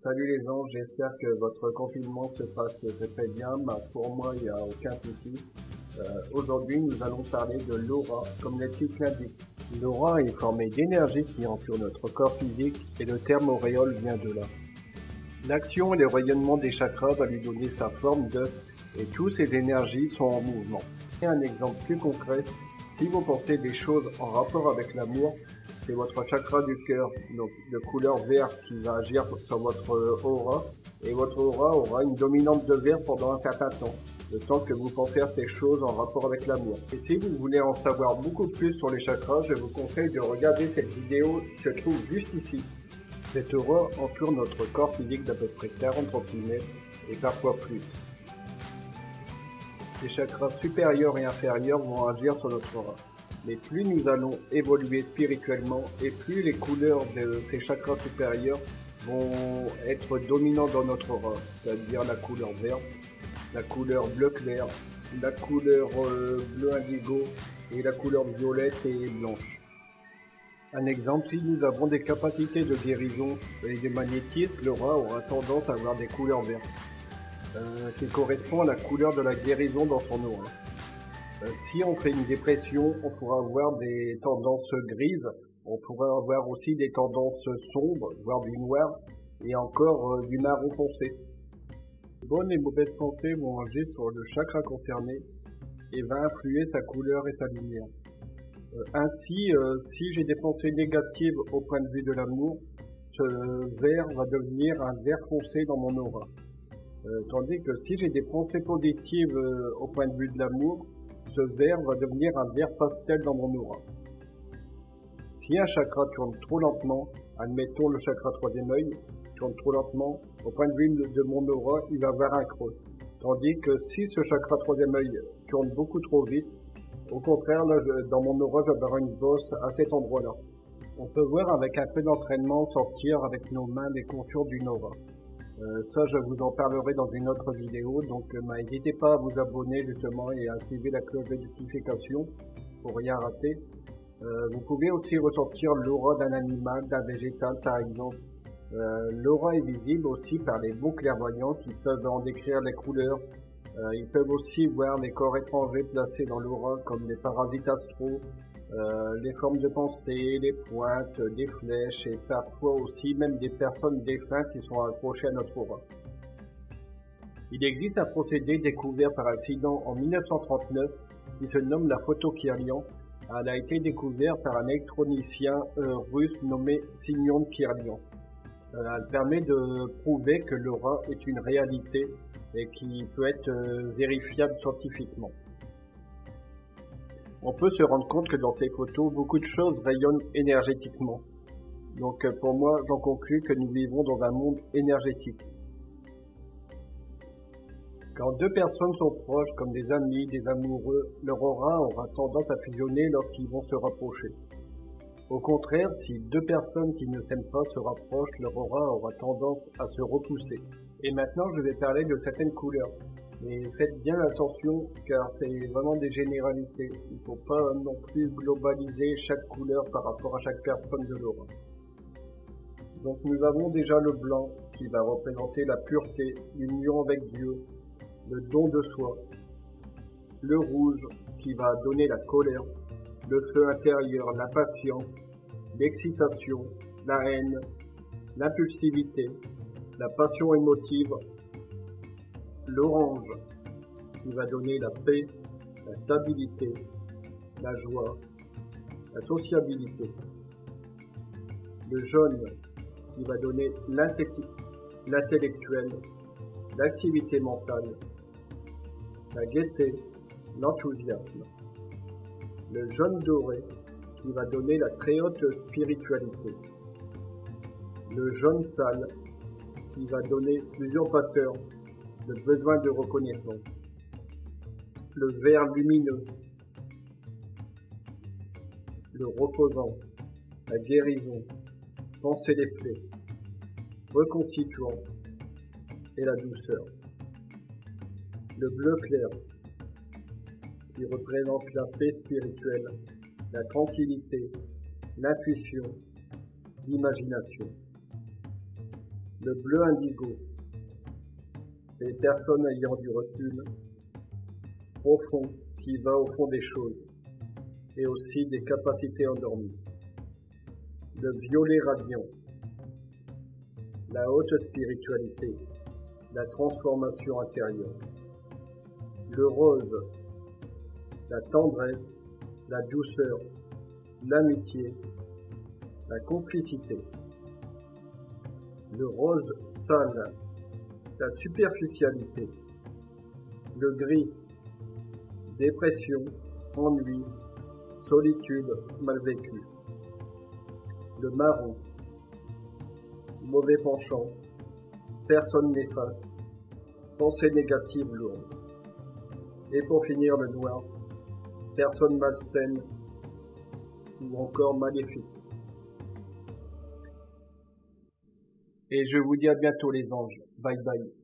Salut les gens, j'espère que votre confinement se passe très bien. Pour moi, il n'y a aucun souci. Aujourd'hui, nous allons parler de l'aura, comme le titre l'indique. L'aura est formée d'énergie qui entoure notre corps physique et le terme auréole vient de là. L'action et le rayonnement des chakras va lui donner sa forme d'œuf et toutes ces énergies sont en mouvement. Et un exemple plus concret, si vous pensez des choses en rapport avec l'amour, c'est votre chakra du cœur, donc de couleur vert, qui va agir sur votre aura. Et votre aura aura une dominante de vert pendant un certain temps, le temps que vous pensez à ces choses en rapport avec l'amour. Et si vous voulez en savoir beaucoup plus sur les chakras, je vous conseille de regarder cette vidéo qui se trouve juste ici. Cette aura entoure notre corps physique d'à peu près 40 cm et parfois plus. Les chakras supérieurs et inférieurs vont agir sur notre aura. Mais plus nous allons évoluer spirituellement et plus les couleurs de ces chakras supérieurs vont être dominantes dans notre aura, c'est-à-dire la couleur verte, la couleur bleu clair, la couleur bleu indigo et la couleur violette et blanche. Un exemple, si nous avons des capacités de guérison et de magnétisme, l'aura aura tendance à avoir des couleurs vertes, qui correspond à la couleur de la guérison dans son aura. Si on fait une dépression, on pourra avoir des tendances grises, on pourra avoir aussi des tendances sombres, voire du noir, et encore du marron foncé. Bonnes et mauvaises pensées vont agir sur le chakra concerné et va influer sa couleur et sa lumière. Ainsi, si j'ai des pensées négatives au point de vue de l'amour, ce vert va devenir un vert foncé dans mon aura. Tandis que si j'ai des pensées positives au point de vue de l'amour, ce vert va devenir un vert pastel dans mon aura. Si un chakra tourne trop lentement, admettons le chakra troisième œil, tourne trop lentement, au point de vue de mon aura, il va avoir un creux. Tandis que si ce chakra troisième œil tourne beaucoup trop vite, au contraire, là, dans mon aura, je vais avoir une bosse à cet endroit-là. On peut voir avec un peu d'entraînement sortir avec nos mains les contours d'une aura. Ça, je vous en parlerai dans une autre vidéo, donc n'hésitez pas à vous abonner justement et à activer la cloche de notification pour rien rater. Vous pouvez aussi ressortir l'aura d'un animal, d'un végétal par exemple. L'aura est visible aussi par les bons clairvoyants qui peuvent en décrire les couleurs. Ils peuvent aussi voir les corps étrangers placés dans l'aura comme les parasites astraux, les formes de pensée, les pointes, des flèches et parfois aussi même des personnes défuntes qui sont accrochées à notre aura. Il existe un procédé découvert par accident en 1939 qui se nomme la photokirlian. Elle a été découverte par un électronicien russe nommé Simeon Kirlian. Elle permet de prouver que l'aura est une réalité et qui peut être vérifiable scientifiquement. On peut se rendre compte que dans ces photos, beaucoup de choses rayonnent énergétiquement. Donc pour moi, j'en conclus que nous vivons dans un monde énergétique. Quand deux personnes sont proches, comme des amis, des amoureux, leur aura aura tendance à fusionner lorsqu'ils vont se rapprocher. Au contraire, si deux personnes qui ne s'aiment pas se rapprochent, leur aura aura tendance à se repousser. Et maintenant, je vais parler de certaines couleurs. Mais faites bien attention car c'est vraiment des généralités. Il ne faut pas non plus globaliser chaque couleur par rapport à chaque personne de l'aura. Donc nous avons déjà le blanc qui va représenter la pureté, l'union avec Dieu, le don de soi. Le rouge qui va donner la colère, le feu intérieur, la patience, l'excitation, la haine, l'impulsivité, la passion émotive. L'orange qui va donner la paix, la stabilité, la joie, la sociabilité. Le jaune qui va donner l'intellectuel, l'activité mentale, la gaieté, l'enthousiasme. Le jaune doré qui va donner la très haute spiritualité. Le jaune sale qui va donner l'usurpateur, le besoin de reconnaissance. Le vert lumineux, le reposant, la guérison, penser les plaies, reconstituant et la douceur. Le bleu clair qui représente la paix spirituelle, la tranquillité, l'intuition, l'imagination. Le bleu indigo, les personnes ayant du recul profond qui va au fond des choses et aussi des capacités endormies. Le violet radiant, la haute spiritualité, la transformation intérieure. Le rose, la tendresse, la douceur, l'amitié, la complicité. Le rose sale, la superficialité. Le gris, dépression, ennui, solitude mal vécue. Le marron, mauvais penchant, personne néfaste, pensée négative lourde. Et pour finir, le noir, personne malsaine ou encore maléfique. Et je vous dis à bientôt les anges. Bye bye.